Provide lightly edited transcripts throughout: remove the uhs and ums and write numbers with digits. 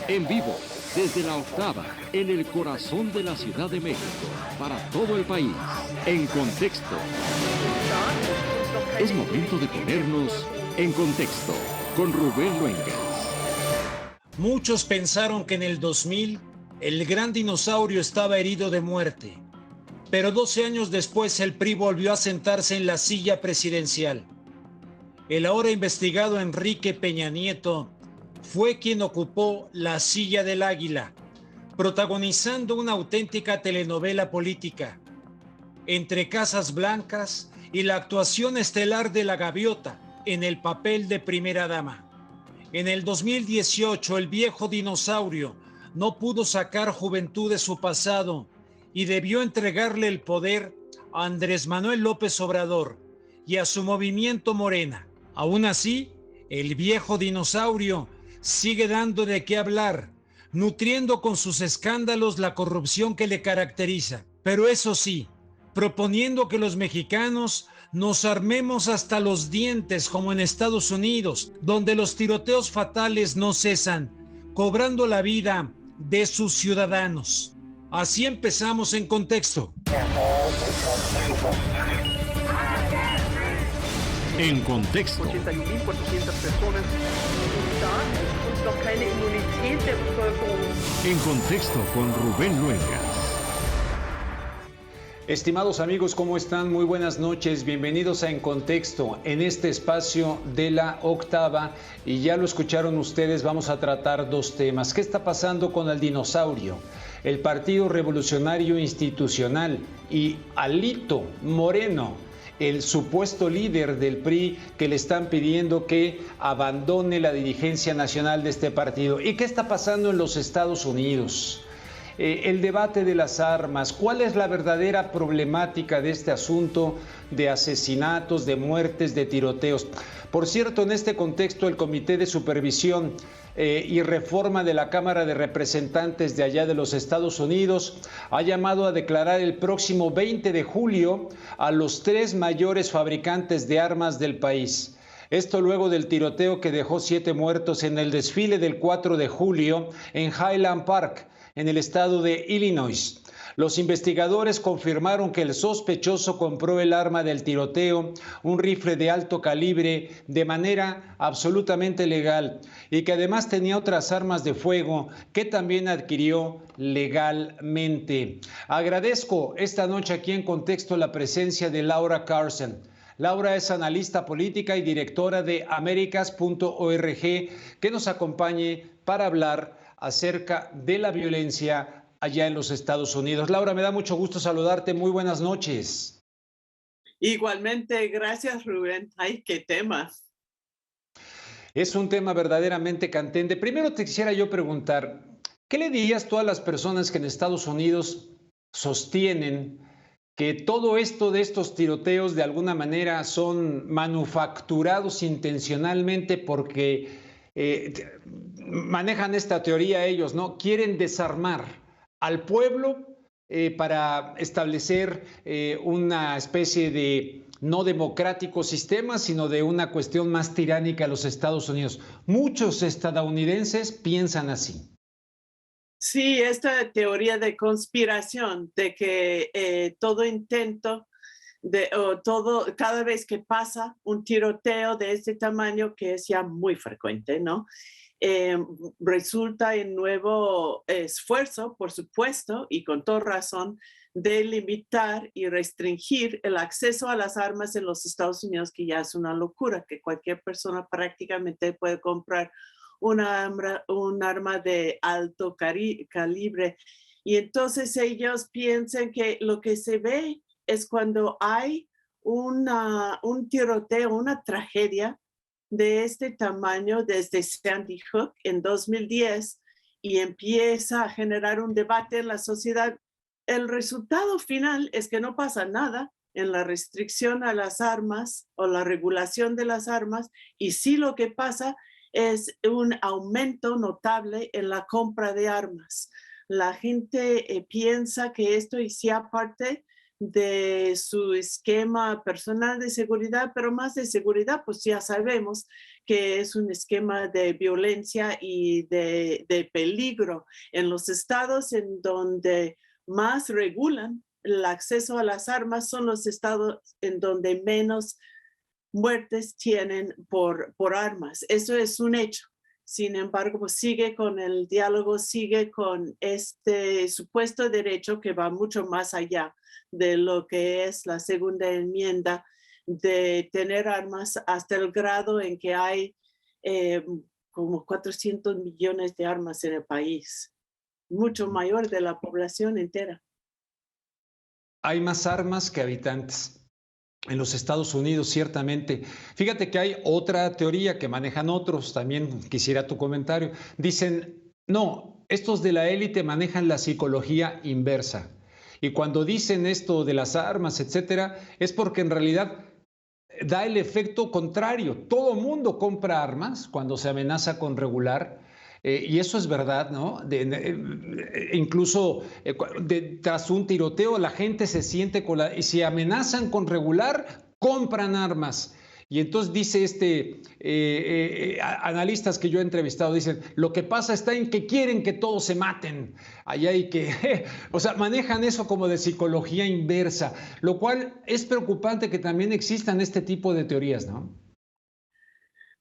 En vivo, desde la octava, en el corazón de la Ciudad de México, para todo el país, en contexto. Es momento de ponernos en contexto con Rubén Luengas. Muchos pensaron que en el 2000 el gran dinosaurio estaba herido de muerte, pero 12 años después el PRI volvió a sentarse en la silla presidencial. El ahora investigado Enrique Peña Nieto fue quien ocupó la silla del águila, protagonizando una auténtica telenovela política, entre Casas Blancas y la actuación estelar de la gaviota en el papel de primera dama. En el 2018, el viejo dinosaurio no pudo sacar juventud de su pasado y debió entregarle el poder a Andrés Manuel López Obrador y a su movimiento Morena. Aún así, el viejo dinosaurio sigue dando de qué hablar, nutriendo con sus escándalos la corrupción que le caracteriza. Pero eso sí, proponiendo que los mexicanos nos armemos hasta los dientes como en Estados Unidos, donde los tiroteos fatales no cesan, cobrando la vida de sus ciudadanos. Así empezamos en contexto. En contexto. 81.400 personas und noch keine Immunität der Bevölkerung. En contexto con Rubén Luengas. Estimados amigos, ¿cómo están? Muy buenas noches, bienvenidos a En Contexto, en este espacio de la octava, y ya lo escucharon ustedes, vamos a tratar dos temas. ¿Qué está pasando con el dinosaurio? El Partido Revolucionario Institucional y Alito Moreno, el supuesto líder del PRI, que le están pidiendo que abandone la dirigencia nacional de este partido. ¿Y qué está pasando en los Estados Unidos? El debate de las armas, ¿cuál es la verdadera problemática de este asunto de asesinatos, de muertes, de tiroteos? Por cierto, en este contexto, el Comité de Supervisión y Reforma de la Cámara de Representantes de allá de los Estados Unidos ha llamado a declarar el próximo 20 de julio a los 3 mayores fabricantes de armas del país. Esto luego del tiroteo que dejó 7 muertos en el desfile del 4 de julio en Highland Park, en el estado de Illinois. Los investigadores confirmaron que el sospechoso compró el arma del tiroteo, un rifle de alto calibre, de manera absolutamente legal, y que además tenía otras armas de fuego que también adquirió legalmente. Agradezco esta noche aquí en Contexto la presencia de Laura Carson. Laura es analista política y directora de Americas.org, que nos acompañe para hablar acerca de la violencia allá en los Estados Unidos. Laura, me da mucho gusto saludarte. Muy buenas noches. Igualmente, gracias, Rubén. Ay, qué tema. Es un tema verdaderamente candente. Primero te quisiera yo preguntar, ¿qué le dirías tú a las personas que en Estados Unidos sostienen que todo esto de estos tiroteos de alguna manera son manufacturados intencionalmente porque manejan esta teoría ellos, ¿no? Quieren desarmar al pueblo para establecer una especie de no democrático sistema, sino de una cuestión más tiránica a los Estados Unidos? Muchos estadounidenses piensan así. Sí, esta teoría de conspiración, de que todo intento, cada vez que pasa un tiroteo de este tamaño, que es ya muy frecuente, ¿no? Resulta en nuevo esfuerzo, por supuesto, y con toda razón, de limitar y restringir el acceso a las armas en los Estados Unidos, que ya es una locura, que cualquier persona prácticamente puede comprar un arma de alto calibre. Y entonces ellos piensan que lo que se ve es cuando hay un tiroteo, una tragedia de este tamaño desde Sandy Hook en 2010 y empieza a generar un debate en la sociedad. El resultado final es que no pasa nada en la restricción a las armas o la regulación de las armas, y sí lo que pasa es un aumento notable en la compra de armas. La gente piensa que esto sea parte de su esquema personal de seguridad, pero más de seguridad, pues ya sabemos que es un esquema de violencia y de peligro. En los estados en donde más regulan el acceso a las armas son los estados en donde menos muertes tienen por armas. Eso es un hecho. Sin embargo, pues sigue con el diálogo, sigue con este supuesto derecho que va mucho más allá de lo que es la segunda enmienda de tener armas hasta el grado en que hay como 400 millones de armas en el país, mucho mayor de la población entera. Hay más armas que habitantes en los Estados Unidos, ciertamente. Fíjate que hay otra teoría que manejan otros, también quisiera tu comentario. Dicen, no, estos de la élite manejan la psicología inversa. Y cuando dicen esto de las armas, etcétera, es porque en realidad da el efecto contrario. Todo mundo compra armas cuando se amenaza con regular. Y eso es verdad, ¿no? Incluso tras un tiroteo la gente se siente y si amenazan con regular, compran armas. Y entonces dice analistas que yo he entrevistado, dicen, lo que pasa está en que quieren que todos se maten. Allá hay que, o sea, manejan eso como de psicología inversa, lo cual es preocupante que también existan este tipo de teorías, ¿no?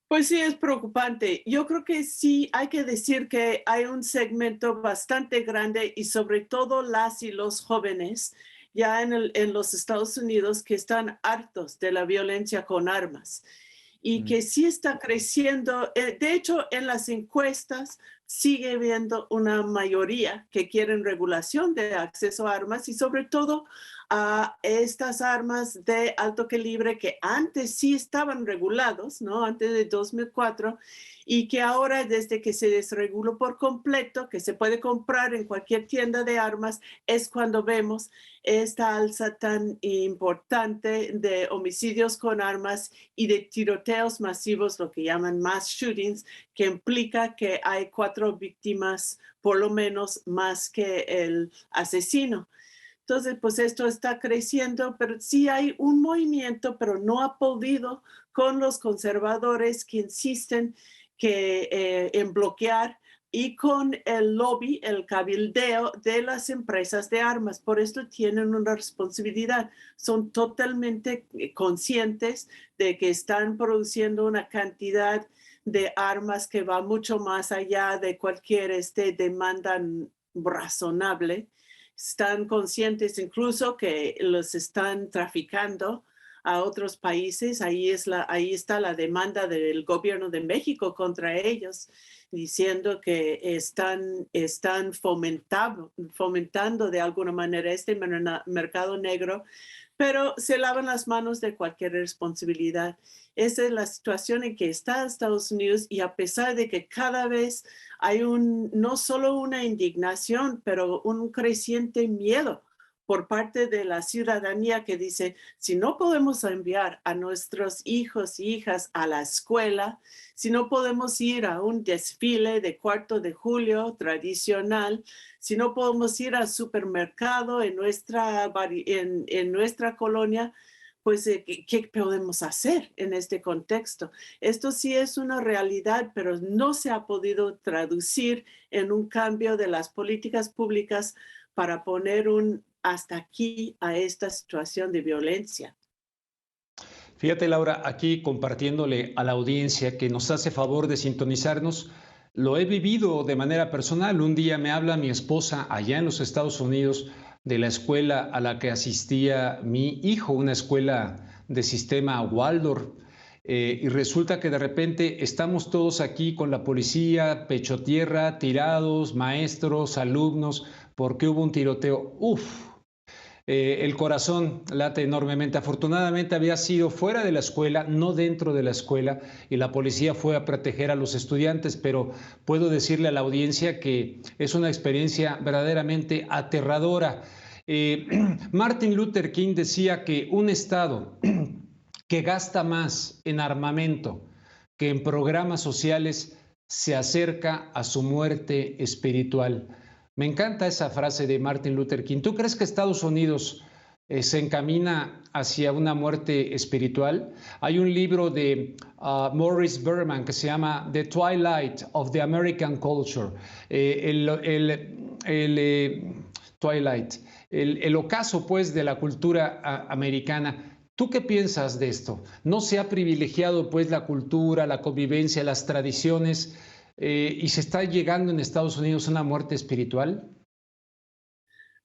Pues sí, es preocupante. Yo creo que sí hay que decir que hay un segmento bastante grande y sobre todo las y los jóvenes ya en los Estados Unidos que están hartos de la violencia con armas y que sí está creciendo. De hecho, en las encuestas sigue habiendo una mayoría que quieren regulación de acceso a armas y sobre todo a estas armas de alto calibre que antes sí estaban regulados, ¿no? Antes de 2004 y que ahora desde que se desreguló por completo, que se puede comprar en cualquier tienda de armas, es cuando vemos esta alza tan importante de homicidios con armas y de tiroteos masivos, lo que llaman mass shootings, que implica que hay 4 víctimas, por lo menos más que el asesino. Entonces, pues esto está creciendo, pero sí hay un movimiento, pero no ha podido con los conservadores que insisten en bloquear y con el lobby, el cabildeo de las empresas de armas. Por esto tienen una responsabilidad. Son totalmente conscientes de que están produciendo una cantidad de armas que va mucho más allá de cualquier demanda razonable. Están conscientes incluso que los están traficando a otros países. Ahí está la demanda del gobierno de México contra ellos, diciendo que están fomentando de alguna manera este mercado negro, pero se lavan las manos de cualquier responsabilidad. Esa es la situación en que está Estados Unidos y a pesar de que cada vez hay no solo una indignación, pero un creciente miedo por parte de la ciudadanía que dice, si no podemos enviar a nuestros hijos e hijas a la escuela, si no podemos ir a un desfile de 4 de julio tradicional, si no podemos ir al supermercado en nuestra colonia, pues, ¿qué podemos hacer en este contexto? Esto sí es una realidad, pero no se ha podido traducir en un cambio de las políticas públicas para poner hasta aquí a esta situación de violencia. Fíjate, Laura, aquí compartiéndole a la audiencia que nos hace favor de sintonizarnos, lo he vivido de manera personal. Un día me habla mi esposa allá en los Estados Unidos de la escuela a la que asistía mi hijo, una escuela de sistema Waldorf, y resulta que de repente estamos todos aquí con la policía, pecho tierra, tirados, maestros, alumnos, porque hubo un tiroteo. El corazón late enormemente. Afortunadamente había sido fuera de la escuela, no dentro de la escuela, y la policía fue a proteger a los estudiantes, pero puedo decirle a la audiencia que es una experiencia verdaderamente aterradora. Martin Luther King decía que un Estado que gasta más en armamento que en programas sociales se acerca a su muerte espiritual. Me encanta esa frase de Martin Luther King. ¿Tú crees que Estados Unidos se encamina hacia una muerte espiritual. Hay un libro de Morris Berman que se llama The Twilight of the American Culture, el ocaso pues de la cultura americana. ¿Tú qué piensas de esto? ¿No se ha privilegiado pues la cultura, la convivencia, las tradiciones y se está llegando en Estados Unidos a una muerte espiritual?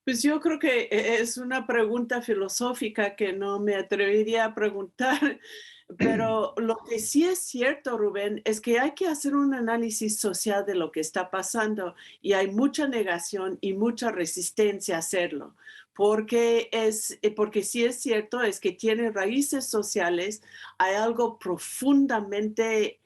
Pues yo creo que es una pregunta filosófica que no me atrevería a preguntar, pero lo que sí es cierto, Rubén, es que hay que hacer un análisis social de lo que está pasando y hay mucha negación y mucha resistencia a hacerlo, porque sí es cierto, es que tiene raíces sociales, hay algo profundamente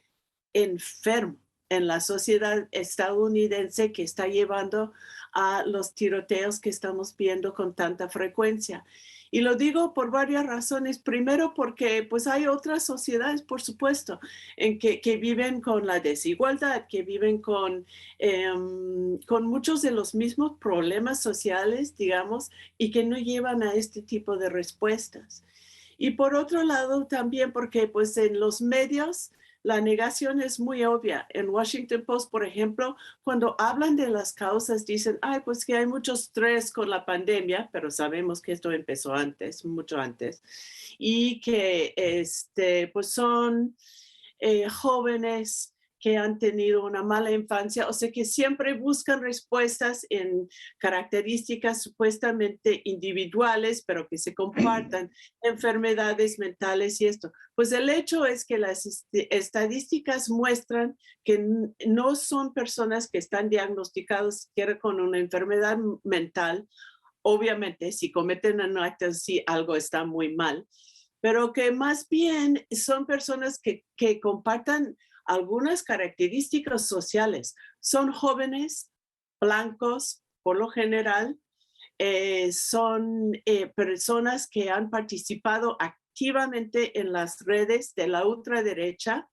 enfermo en la sociedad estadounidense que está llevando a los tiroteos que estamos viendo con tanta frecuencia. Y lo digo por varias razones. Primero, porque pues hay otras sociedades, por supuesto, que viven con la desigualdad, que viven con muchos de los mismos problemas sociales, digamos, y que no llevan a este tipo de respuestas. Y por otro lado, también porque pues en los medios la negación es muy obvia. En Washington Post, por ejemplo, cuando hablan de las causas, dicen, ay, pues que hay mucho estrés con la pandemia, pero sabemos que esto empezó antes, mucho antes, y que pues son jóvenes que han tenido una mala infancia, o sea que siempre buscan respuestas en características supuestamente individuales, pero que se compartan, enfermedades mentales y esto. Pues el hecho es que las estadísticas muestran que no son personas que están diagnosticadas siquiera con una enfermedad mental. Obviamente, si cometen un acto así, algo está muy mal, pero que más bien son personas que compartan algunas características sociales. Son jóvenes, blancos, por lo general, son personas que han participado activamente en las redes de la ultraderecha.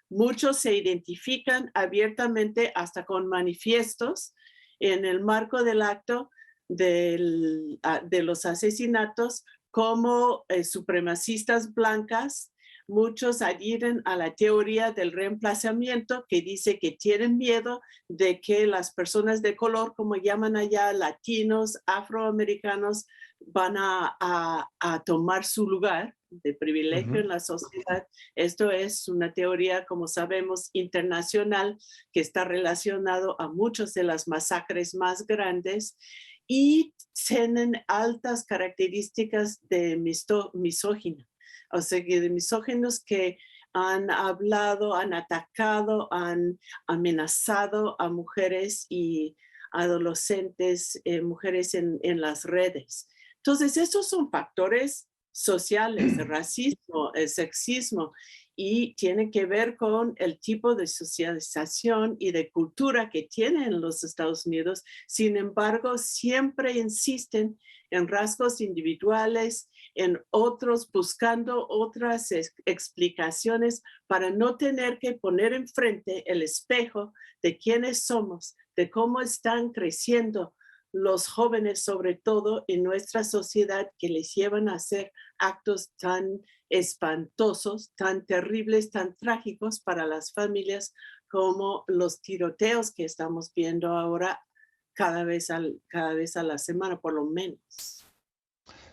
Muchos se identifican abiertamente hasta con manifiestos en el marco del acto de los asesinatos como supremacistas blancas. Muchos adhieren a la teoría del reemplazamiento que dice que tienen miedo de que las personas de color, como llaman allá, latinos, afroamericanos, van a tomar su lugar de privilegio en la sociedad. Esto es una teoría, como sabemos, internacional que está relacionado a muchas de las masacres más grandes y tienen altas características de misógina. O sea, que de misóginos que han hablado, han atacado, han amenazado a mujeres y adolescentes, mujeres en las redes. Entonces, estos son factores sociales, el racismo, el sexismo, y tiene que ver con el tipo de socialización y de cultura que tienen los Estados Unidos. Sin embargo, siempre insisten en rasgos individuales, en otros, buscando otras explicaciones para no tener que poner enfrente el espejo de quiénes somos, de cómo están creciendo los jóvenes, sobre todo en nuestra sociedad, que les llevan a hacer actos tan espantosos, tan terribles, tan trágicos para las familias como los tiroteos que estamos viendo ahora cada vez a la semana, por lo menos.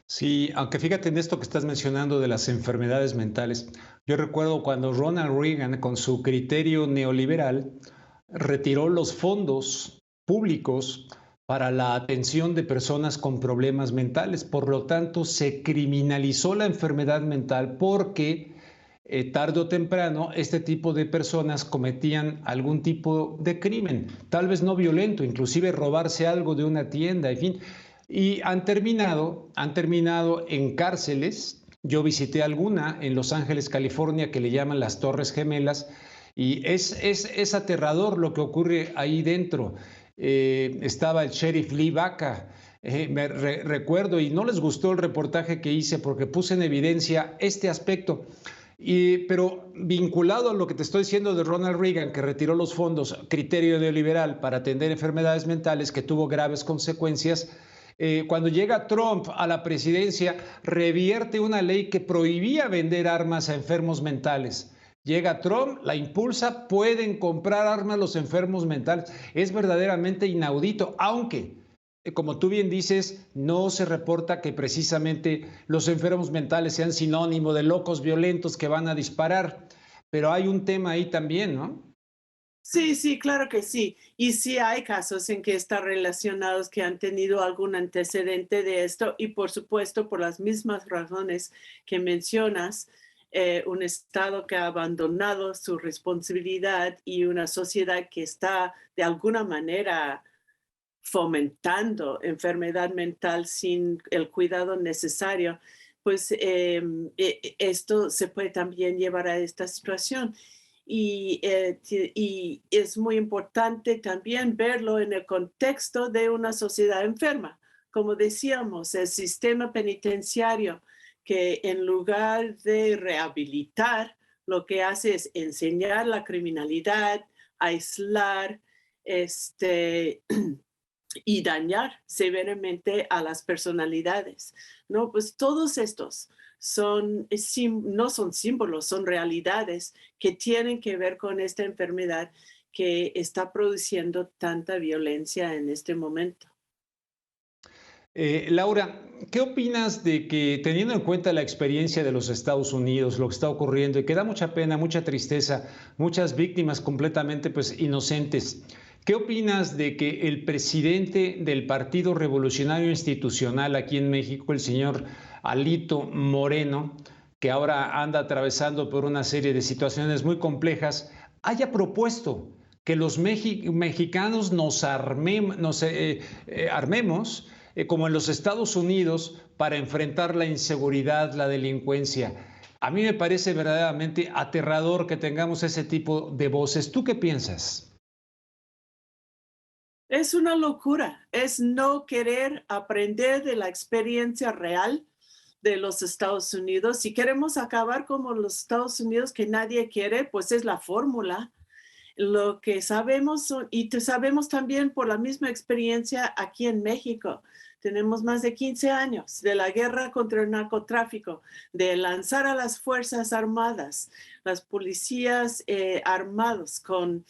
Sí, aunque fíjate en esto que estás mencionando de las enfermedades mentales. Yo recuerdo cuando Ronald Reagan, con su criterio neoliberal, retiró los fondos públicos para la atención de personas con problemas mentales. Por lo tanto, se criminalizó la enfermedad mental porque tarde o temprano este tipo de personas cometían algún tipo de crimen, tal vez no violento, inclusive robarse algo de una tienda, en fin. Y han terminado en cárceles. Yo visité alguna en Los Ángeles, California, que le llaman las Torres Gemelas, y es aterrador lo que ocurre ahí dentro. Estaba el sheriff Lee Baca, recuerdo, y no les gustó el reportaje que hice porque puse en evidencia este aspecto. Pero vinculado a lo que te estoy diciendo de Ronald Reagan, que retiró los fondos, criterio neoliberal para atender enfermedades mentales, que tuvo graves consecuencias, cuando llega Trump a la presidencia, revierte una ley que prohibía vender armas a enfermos mentales. Llega Trump, la impulsa, pueden comprar armas los enfermos mentales. Es verdaderamente inaudito, aunque, como tú bien dices, no se reporta que precisamente los enfermos mentales sean sinónimo de locos violentos que van a disparar. Pero hay un tema ahí también, ¿no? Sí, sí, claro que sí. Y sí hay casos en que están relacionados que han tenido algún antecedente de esto y por supuesto por las mismas razones que mencionas, un Estado que ha abandonado su responsabilidad y una sociedad que está de alguna manera fomentando enfermedad mental sin el cuidado necesario, pues esto se puede también llevar a esta situación. Y es muy importante también verlo en el contexto de una sociedad enferma. Como decíamos, el sistema penitenciario que en lugar de rehabilitar, lo que hace es enseñar la criminalidad, aislar, y dañar severamente a las personalidades, ¿no? Pues todos estos no son símbolos, son realidades que tienen que ver con esta enfermedad que está produciendo tanta violencia en este momento. Laura, ¿qué opinas de que teniendo en cuenta la experiencia de los Estados Unidos, lo que está ocurriendo y que da mucha pena, mucha tristeza, muchas víctimas completamente pues inocentes? ¿Qué opinas de que el presidente del Partido Revolucionario Institucional aquí en México, el señor Alito Moreno, que ahora anda atravesando por una serie de situaciones muy complejas, haya propuesto que los mexicanos nos armemos como en los Estados Unidos para enfrentar la inseguridad, la delincuencia? A mí me parece verdaderamente aterrador que tengamos ese tipo de voces. ¿Tú qué piensas? Es una locura, es no querer aprender de la experiencia real de los Estados Unidos. Si queremos acabar como los Estados Unidos, que nadie quiere, pues es la fórmula. Lo que sabemos, y sabemos también por la misma experiencia aquí en México, tenemos más de 15 años de la guerra contra el narcotráfico, de lanzar a las Fuerzas Armadas, las policías armados con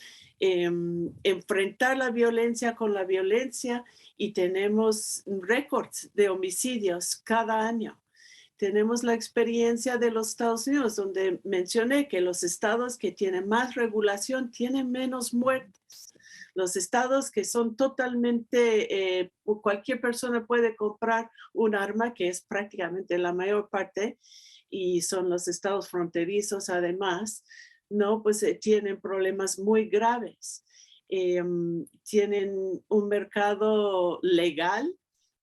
enfrentar la violencia con la violencia, y tenemos récords de homicidios cada año. Tenemos la experiencia de los Estados Unidos, donde mencioné que los estados que tienen más regulación tienen menos muertes. Los estados que son totalmente, cualquier persona puede comprar un arma, que es prácticamente la mayor parte, y son los estados fronterizos además, ¿no? Pues tienen problemas muy graves. Tienen un mercado legal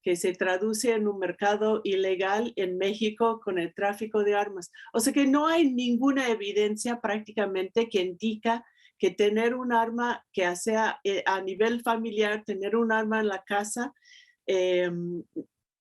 que se traduce en un mercado ilegal en México con el tráfico de armas. O sea que no hay ninguna evidencia prácticamente que indica que tener un arma, que sea a nivel familiar, tener un arma en la casa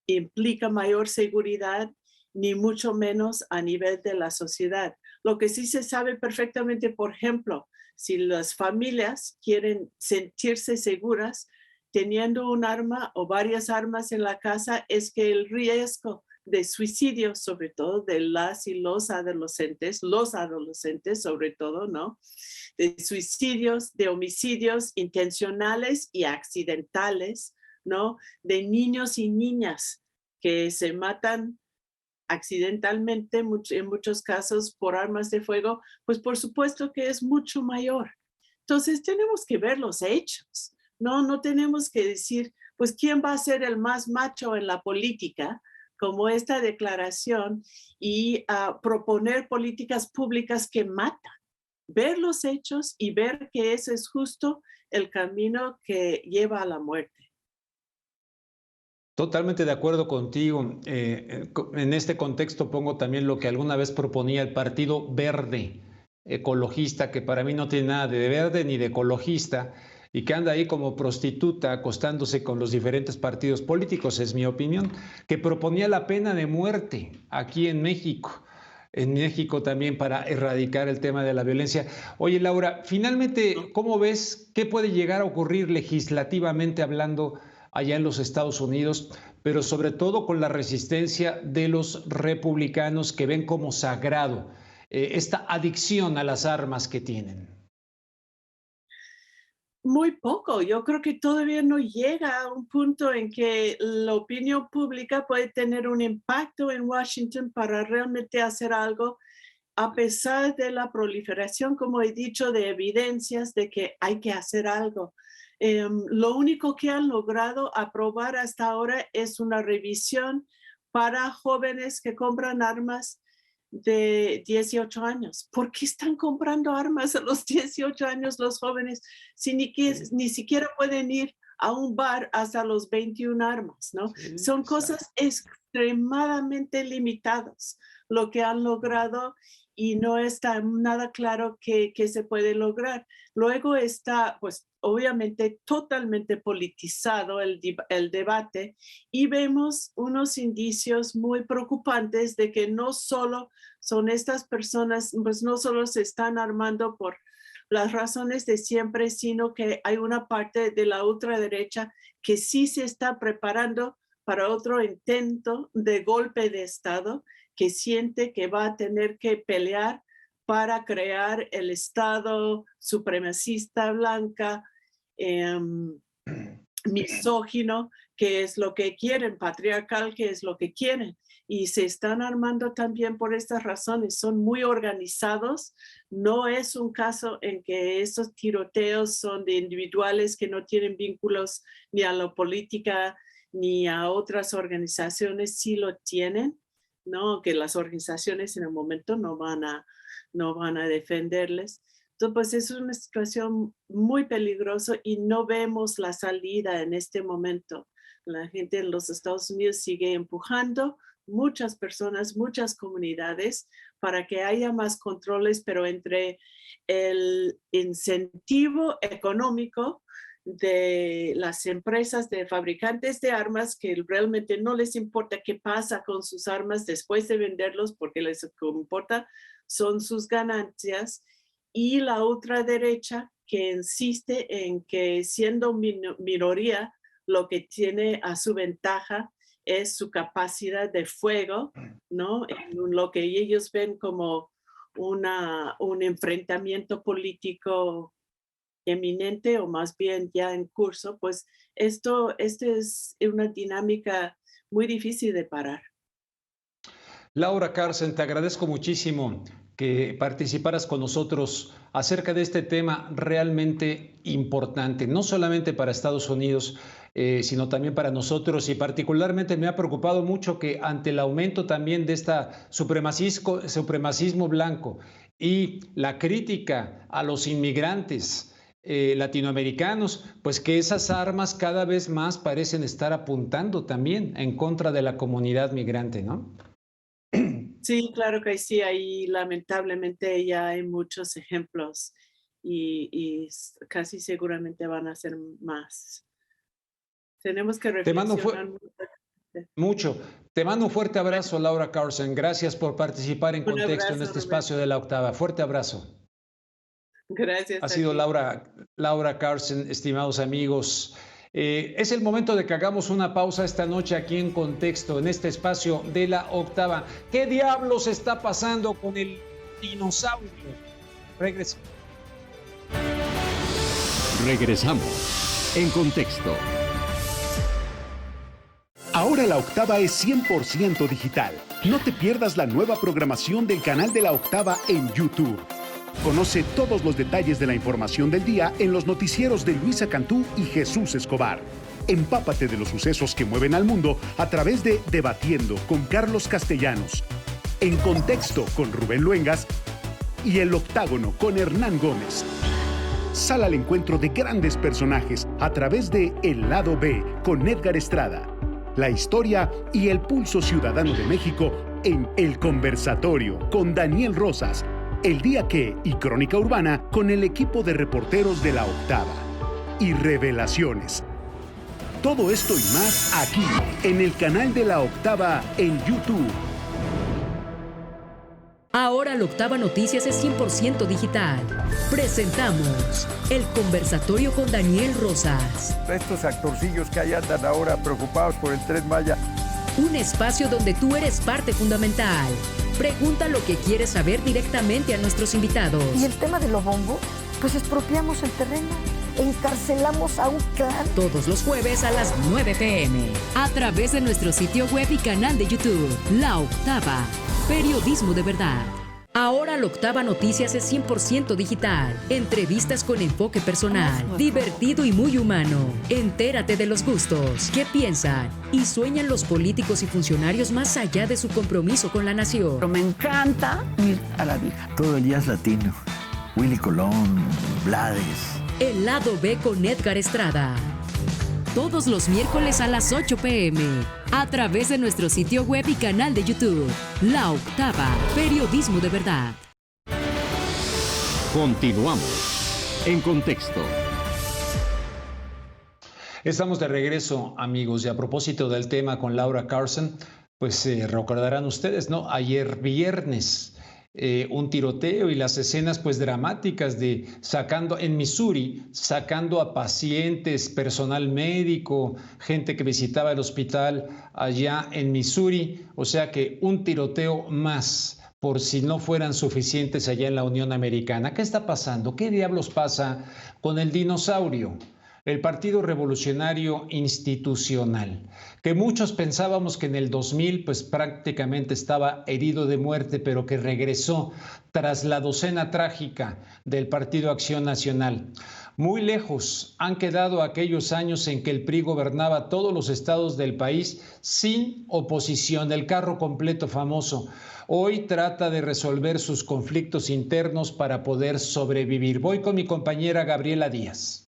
implica mayor seguridad, ni mucho menos a nivel de la sociedad. Lo que sí se sabe perfectamente, por ejemplo, si las familias quieren sentirse seguras teniendo un arma o varias armas en la casa, es que el riesgo de suicidio, sobre todo de las y los adolescentes sobre todo, ¿no? De suicidios, de homicidios intencionales y accidentales, ¿no? De niños y niñas que se matan accidentalmente, en muchos casos por armas de fuego, pues por supuesto que es mucho mayor. Entonces tenemos que ver los hechos, no tenemos que decir, pues quién va a ser el más macho en la política, como esta declaración, y proponer políticas públicas que matan. Ver los hechos y ver que ese es justo el camino que lleva a la muerte. Totalmente de acuerdo contigo. En este contexto pongo también lo que alguna vez proponía el Partido Verde Ecologista, que para mí no tiene nada de verde ni de ecologista, y que anda ahí como prostituta acostándose con los diferentes partidos políticos, es mi opinión, que proponía la pena de muerte aquí en México también, para erradicar el tema de la violencia. Oye, Laura, finalmente, ¿cómo ves qué puede llegar a ocurrir legislativamente hablando allá en los Estados Unidos, pero sobre todo con la resistencia de los republicanos que ven como sagrado esta adicción a las armas que tienen? Muy poco. Yo creo que todavía no llega a un punto en que la opinión pública puede tener un impacto en Washington para realmente hacer algo, a pesar de la proliferación, como he dicho, de evidencias de que hay que hacer algo. Lo único que han logrado aprobar hasta ahora es una revisión para jóvenes que compran armas de 18 años. ¿Por qué están comprando armas a los 18 años los jóvenes si ni siquiera pueden ir a un bar hasta los 21 armas, ¿no? Sí, Son exacto. cosas extremadamente limitadas lo que han logrado y no está nada claro que se puede lograr. Luego está, pues, obviamente totalmente politizado el debate y vemos unos indicios muy preocupantes de que no solo son estas personas, pues no solo se están armando por las razones de siempre, sino que hay una parte de la ultraderecha que sí se está preparando para otro intento de golpe de Estado, que siente que va a tener que pelear para crear el Estado supremacista blanca, misógino, que es lo que quieren, patriarcal, que es lo que quieren. Y se están armando también por estas razones. Son muy organizados. No es un caso en que esos tiroteos son de individuales que no tienen vínculos ni a la política ni a otras organizaciones. Sí lo tienen, ¿no? Que las organizaciones en el momento no van a defenderles. Entonces, pues es una situación muy peligrosa y no vemos la salida en este momento. La gente en los Estados Unidos sigue empujando, muchas personas, muchas comunidades, para que haya más controles, pero entre el incentivo económico de las empresas de fabricantes de armas, que realmente no les importa qué pasa con sus armas después de venderlos, porque les importa son sus ganancias, y la ultraderecha que insiste en que siendo minoría, lo que tiene a su ventaja es su capacidad de fuego, ¿no? En lo que ellos ven como un enfrentamiento político eminente o más bien ya en curso, pues esto es una dinámica muy difícil de parar. Laura Carlsen, te agradezco muchísimo que participaras con nosotros acerca de este tema realmente importante, no solamente para Estados Unidos, sino también para nosotros, y particularmente me ha preocupado mucho que ante el aumento también de este supremacismo blanco y la crítica a los inmigrantes latinoamericanos, pues que esas armas cada vez más parecen estar apuntando también en contra de la comunidad migrante, ¿no? Sí, claro que sí, ahí lamentablemente ya hay muchos ejemplos y casi seguramente van a ser más. Tenemos que reflexionar mucho. Te mando un fuerte abrazo, Laura Carlsen. Gracias por participar en Contexto en este espacio de La Octava. Fuerte abrazo. Gracias. Ha sido Laura Carlsen, estimados amigos. Es el momento de que hagamos una pausa esta noche aquí en Contexto, en este espacio de La Octava. ¿Qué diablos está pasando con el dinosaurio? Regresamos en Contexto. Ahora La Octava es 100% digital. No te pierdas la nueva programación del canal de La Octava en YouTube. Conoce todos los detalles de la información del día en los noticieros de Luisa Cantú y Jesús Escobar. Empápate de los sucesos que mueven al mundo a través de Debatiendo con Carlos Castellanos, En Contexto con Rubén Luengas y El Octágono con Hernán Gómez. Sal al encuentro de grandes personajes a través de El Lado B con Edgar Estrada. La historia y el pulso ciudadano de México en El Conversatorio con Daniel Rosas. El Día Que y Crónica Urbana con el equipo de reporteros de La Octava. Y Revelaciones. Todo esto y más aquí, en el canal de La Octava en YouTube. Ahora la Octava Noticias es 100% digital. Presentamos el conversatorio con Daniel Rosas. Estos actorcillos que ahí andan ahora preocupados por el Tren Maya. Un espacio donde tú eres parte fundamental. Pregunta lo que quieres saber directamente a nuestros invitados. Y el tema de los bombos, pues expropiamos el terreno, encarcelamos a un clan. Todos los jueves a las 9 p.m. a través de nuestro sitio web y canal de YouTube. La Octava. Periodismo de verdad. Ahora la Octava Noticias es 100% digital. Entrevistas con enfoque personal, divertido y muy humano. Entérate de los gustos, qué piensan y sueñan los políticos y funcionarios más allá de su compromiso con la nación. Pero me encanta ir a la vieja. Todo el jazz latino. Willy Colón, Blades. El lado B con Edgar Estrada. Todos los miércoles a las 8 p.m. a través de nuestro sitio web y canal de YouTube. La Octava. Periodismo de verdad. Continuamos en contexto. Estamos de regreso, amigos, y a propósito del tema con Laura Carson, pues recordarán ustedes, ¿no? Ayer viernes, un tiroteo y las escenas pues dramáticas de en Missouri, sacando a pacientes, personal médico, gente que visitaba el hospital allá en Missouri, o sea que un tiroteo más, por si no fueran suficientes allá en la Unión Americana. ¿Qué está pasando? ¿Qué diablos pasa con el dinosaurio? El Partido Revolucionario Institucional, que muchos pensábamos que en el 2000 pues prácticamente estaba herido de muerte, pero que regresó tras la docena trágica del Partido Acción Nacional. Muy lejos han quedado aquellos años en que el PRI gobernaba todos los estados del país sin oposición, el carro completo famoso. Hoy trata de resolver sus conflictos internos para poder sobrevivir. Voy con mi compañera Gabriela Díaz.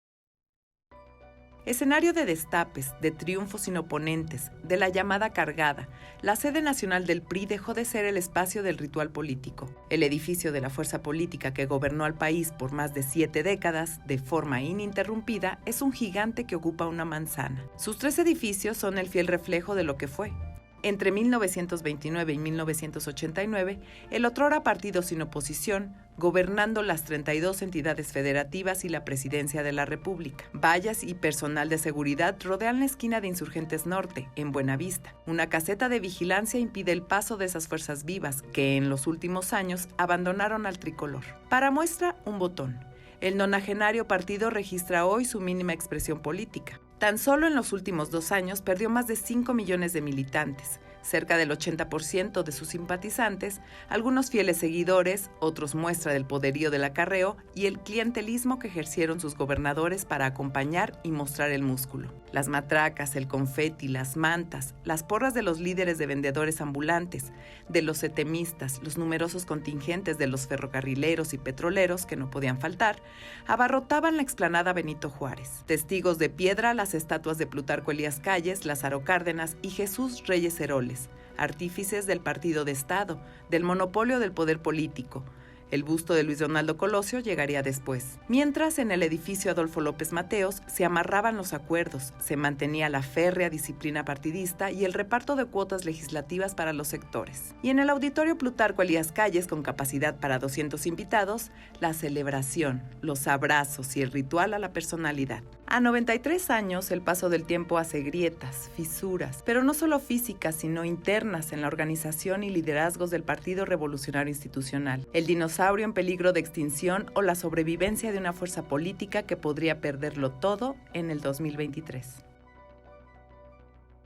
Escenario de destapes, de triunfos sin oponentes, de la llamada cargada, la sede nacional del PRI dejó de ser el espacio del ritual político. El edificio de la fuerza política que gobernó al país por más de 7 décadas, de forma ininterrumpida, es un gigante que ocupa una manzana. Sus 3 edificios son el fiel reflejo de lo que fue. Entre 1929 y 1989, el otrora partido sin oposición, gobernando las 32 entidades federativas y la Presidencia de la República. Vallas y personal de seguridad rodean la esquina de Insurgentes Norte, en Buenavista. Una caseta de vigilancia impide el paso de esas fuerzas vivas que en los últimos años abandonaron al tricolor. Para muestra, un botón. El nonagenario partido registra hoy su mínima expresión política. Tan solo en los últimos 2 años perdió más de 5 millones de militantes, cerca del 80% de sus simpatizantes, algunos fieles seguidores, otros muestra del poderío del acarreo y el clientelismo que ejercieron sus gobernadores para acompañar y mostrar el músculo. Las matracas, el confeti, las mantas, las porras de los líderes de vendedores ambulantes, de los setemistas, los numerosos contingentes de los ferrocarrileros y petroleros que no podían faltar, abarrotaban la explanada Benito Juárez. Testigos de piedra las estatuas de Plutarco Elías Calles, Lázaro Cárdenas y Jesús Reyes Heroles, artífices del partido de Estado, del monopolio del poder político. El busto de Luis Donaldo Colosio llegaría después. Mientras, en el edificio Adolfo López Mateos se amarraban los acuerdos, se mantenía la férrea disciplina partidista y el reparto de cuotas legislativas para los sectores. Y en el auditorio Plutarco Elías Calles, con capacidad para 200 invitados, la celebración, los abrazos y el ritual a la personalidad. A 93 años, el paso del tiempo hace grietas, fisuras, pero no solo físicas, sino internas en la organización y liderazgos del Partido Revolucionario Institucional. El dinosaurio en peligro de extinción o la sobrevivencia de una fuerza política que podría perderlo todo en el 2023.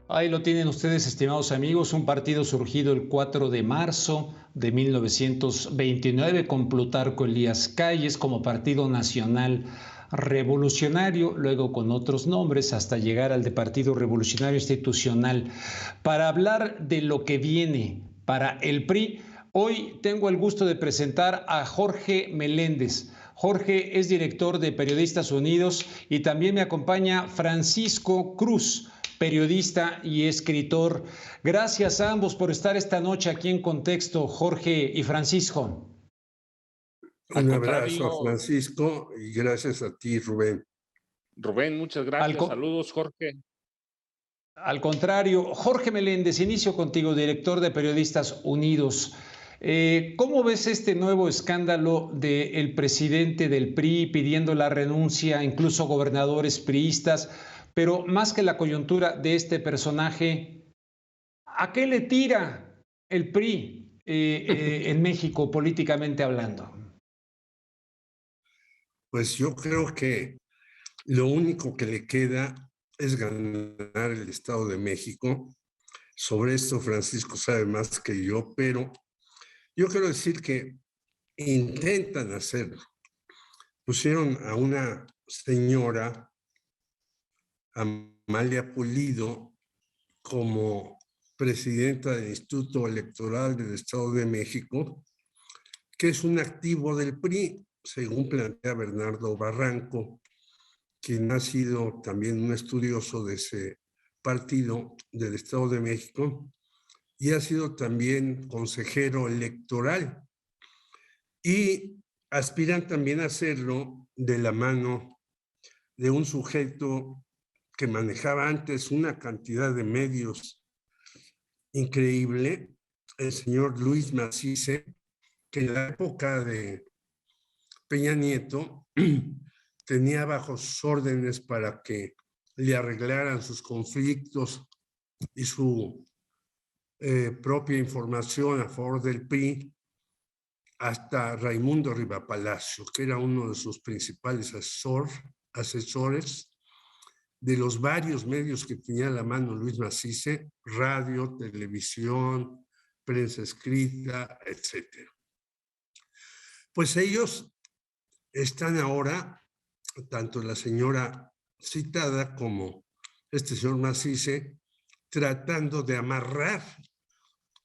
Ahí lo tienen ustedes, estimados amigos, un partido surgido el 4 de marzo de 1929 con Plutarco Elías Calles como Partido Nacional Revolucionario, luego con otros nombres hasta llegar al de Partido Revolucionario Institucional. Para hablar de lo que viene para el PRI, hoy tengo el gusto de presentar a Jorge Meléndez. Jorge es director de Periodistas Unidos y también me acompaña Francisco Cruz, periodista y escritor. Gracias a ambos por estar esta noche aquí en Contexto, Jorge y Francisco. Un abrazo, Francisco, y gracias a ti, Rubén. Rubén, muchas gracias. Saludos, Jorge. Al contrario, Jorge Meléndez, inicio contigo, director de Periodistas Unidos. ¿Cómo ves este nuevo escándalo del presidente del PRI pidiendo la renuncia, incluso gobernadores priistas? Pero más que la coyuntura de este personaje, ¿a qué le tira el PRI en México políticamente hablando? Pues yo creo que lo único que le queda es ganar el Estado de México. Sobre esto Francisco sabe más que yo, pero yo quiero decir que intentan hacerlo. Pusieron a una señora, Amalia Pulido, como presidenta del Instituto Electoral del Estado de México, que es un activo del PRI, según plantea Bernardo Barranco, quien ha sido también un estudioso de ese partido del Estado de México y ha sido también consejero electoral. Y aspiran también a hacerlo de la mano de un sujeto que manejaba antes una cantidad de medios increíble, el señor Luis Macice, que en la época de Peña Nieto tenía bajo sus órdenes para que le arreglaran sus conflictos y su propia información a favor del PRI, hasta Raimundo Rivapalacio, que era uno de sus principales asesores de los varios medios que tenía a la mano Luis Macice, radio, televisión, prensa escrita, etc. Pues ellos están ahora, tanto la señora citada como este señor Macice, tratando de amarrar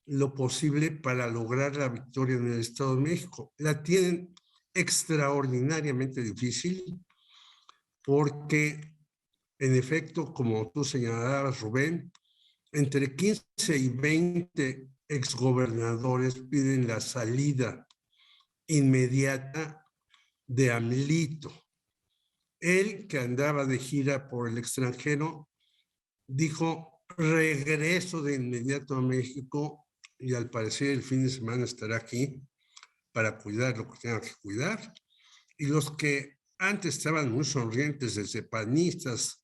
lo posible para lograr la victoria en el Estado de México. La tienen extraordinariamente difícil porque, en efecto, como tú señalabas, Rubén, entre 15 y 20 exgobernadores piden la salida inmediata de AMLito. Él, que andaba de gira por el extranjero, dijo: regreso de inmediato a México, y al parecer el fin de semana estará aquí para cuidar lo que tenga que cuidar. Y los que antes estaban muy sonrientes, desde panistas,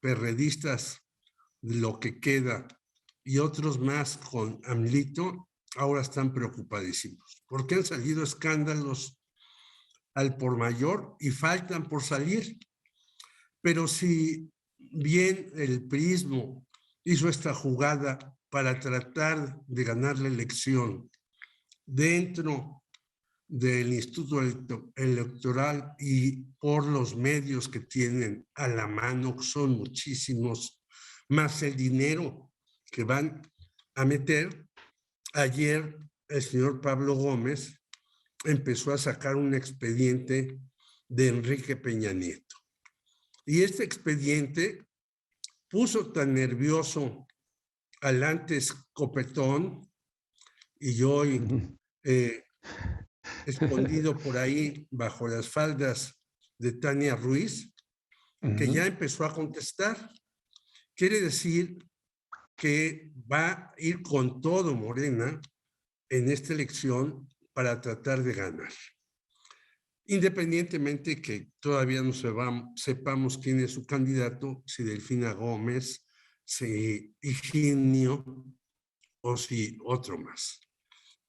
perredistas, lo que queda, y otros más con AMLito, ahora están preocupadísimos, porque han salido escándalos al por mayor y faltan por salir. Pero si bien el priismo hizo esta jugada para tratar de ganar la elección dentro del Instituto Electoral y por los medios que tienen a la mano, que son muchísimos, más el dinero que van a meter, ayer el señor Pablo Gómez empezó a sacar un expediente de Enrique Peña Nieto. Y este expediente puso tan nervioso al antes copetón y hoy escondido por ahí bajo las faldas de Tania Ruiz, que ya empezó a contestar. Quiere decir que va a ir con todo Morena en esta elección para tratar de ganar. Independientemente que todavía no sepamos quién es su candidato, si Delfina Gómez, si Higinio o si otro más.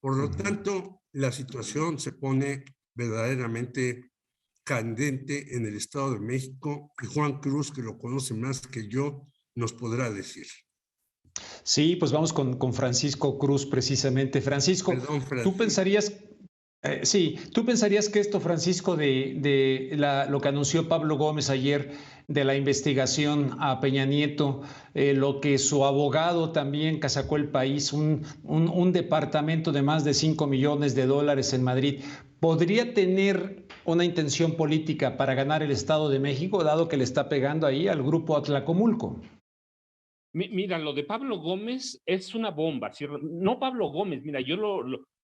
Por lo tanto, la situación se pone verdaderamente candente en el Estado de México y Juan Cruz, que lo conoce más que yo, nos podrá decir. Sí, pues vamos con Francisco Cruz precisamente. Francisco, Perdón, ¿tú pensarías... ¿tú pensarías que esto, Francisco, de lo que anunció Pablo Gómez ayer de la investigación a Peña Nieto, lo que su abogado también, que sacó el país, un departamento de más de $5 millones en Madrid, podría tener una intención política para ganar el Estado de México, dado que le está pegando ahí al grupo Atlacomulco? Mira, lo de Pablo Gómez es una bomba. No Pablo Gómez, mira, yo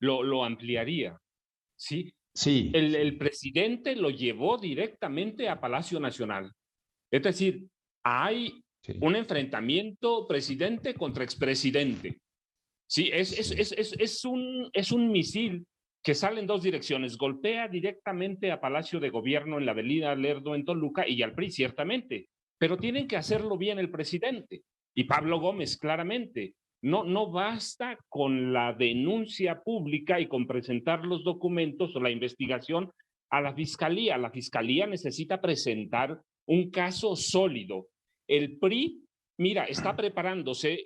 lo ampliaría. ¿Sí? Sí. El presidente lo llevó directamente a Palacio Nacional. Es decir, hay un enfrentamiento presidente contra expresidente. Sí, es un misil que sale en dos direcciones. Golpea directamente a Palacio de Gobierno en la avenida Lerdo en Toluca y al PRI, ciertamente. Pero tienen que hacerlo bien el presidente. Y Pablo Gómez, claramente. No basta con la denuncia pública y con presentar los documentos o la investigación a la fiscalía. La fiscalía necesita presentar un caso sólido. El PRI, mira, está preparándose,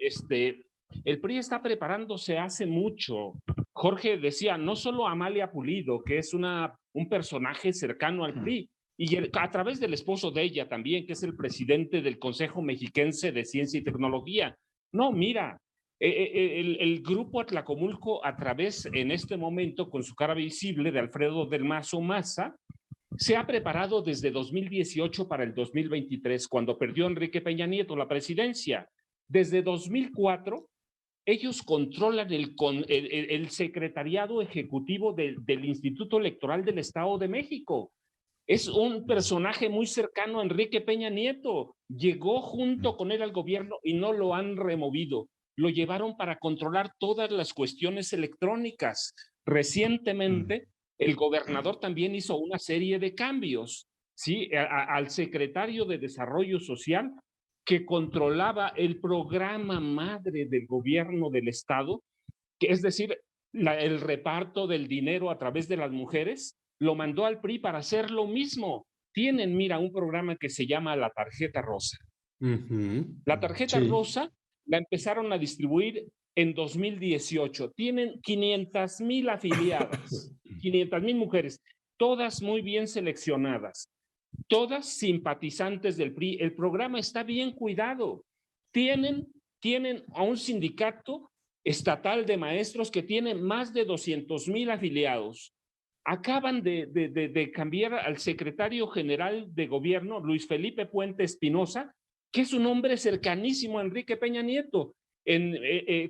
el PRI está preparándose hace mucho. Jorge decía, no solo Amalia Pulido, que es un personaje cercano al PRI, y a través del esposo de ella también, que es el presidente del Consejo Mexiquense de Ciencia y Tecnología. No, mira, el grupo Atlacomulco, a través, en este momento, con su cara visible de Alfredo del Mazo Maza, se ha preparado desde 2018 para el 2023, cuando perdió Enrique Peña Nieto la presidencia. Desde 2004, ellos controlan el secretariado ejecutivo del Instituto Electoral del Estado de México. Es un personaje muy cercano a Enrique Peña Nieto. Llegó junto con él al gobierno y no lo han removido. Lo llevaron para controlar todas las cuestiones electrónicas. Recientemente, el gobernador también hizo una serie de cambios, ¿sí? Al secretario de Desarrollo Social, que controlaba el programa madre del gobierno del Estado, que es decir, el reparto del dinero a través de las mujeres, lo mandó al PRI para hacer lo mismo. Tienen, mira, un programa que se llama la Tarjeta Rosa. La Tarjeta Rosa la empezaron a distribuir en 2018. Tienen 500,000 afiliadas, 500,000 mujeres, todas muy bien seleccionadas, todas simpatizantes del PRI. El programa está bien cuidado. Tienen a un sindicato estatal de maestros que tiene más de 200,000 afiliados. Acaban de cambiar al secretario general de gobierno, Luis Felipe Puente Espinosa, que es un hombre cercanísimo a Enrique Peña Nieto.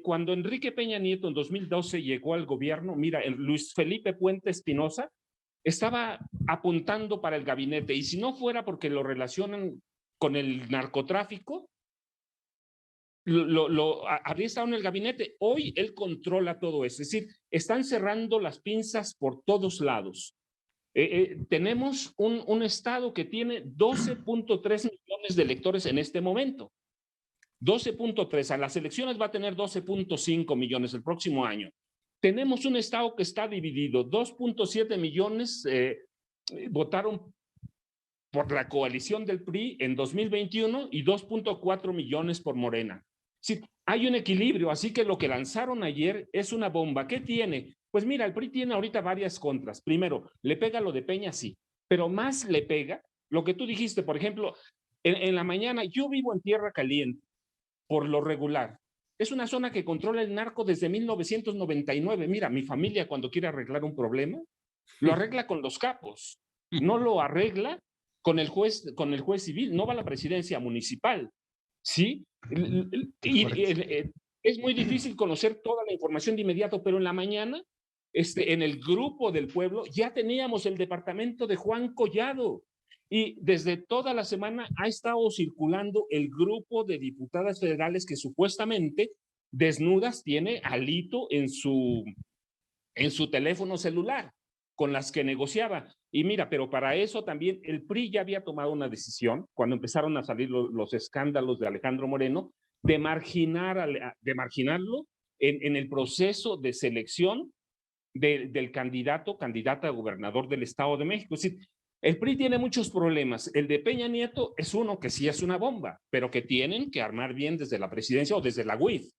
Cuando Enrique Peña Nieto en 2012 llegó al gobierno, mira, Luis Felipe Puente Espinosa estaba apuntando para el gabinete, y si no fuera porque lo relacionan con el narcotráfico, habría estado en el gabinete. Hoy él controla todo eso, es decir, están cerrando las pinzas por todos lados. Tenemos un estado que tiene 12.3 millones de electores en este momento. 12.3, a las elecciones va a tener 12.5 millones el próximo año. Tenemos un estado que está dividido, 2.7 millones votaron por la coalición del PRI en 2021 y 2.4 millones por Morena. Sí, hay un equilibrio, así que lo que lanzaron ayer es una bomba. ¿Qué tiene? Pues mira, el PRI tiene ahorita varias contras. Primero, le pega lo de Peña, sí, pero más le pega lo que tú dijiste, por ejemplo, en la mañana. Yo vivo en Tierra Caliente, por lo regular. Es una zona que controla el narco desde 1999. Mira, mi familia cuando quiere arreglar un problema, lo arregla con los capos. No lo arregla con el juez civil, no va a la presidencia municipal. ¿Sí? Es muy difícil conocer toda la información de inmediato, pero en la mañana, en el grupo del pueblo, ya teníamos el departamento de Juan Collado. Y desde toda la semana ha estado circulando el grupo de diputadas federales que supuestamente desnudas tiene Alito en su teléfono celular, con las que negociaba. Y mira, pero para eso también el PRI ya había tomado una decisión, cuando empezaron a salir los escándalos de Alejandro Moreno, de marginarlo en el proceso de selección del candidata a gobernador del Estado de México. Es decir, el PRI tiene muchos problemas. El de Peña Nieto es uno que sí es una bomba, pero que tienen que armar bien desde la presidencia o desde la UIF.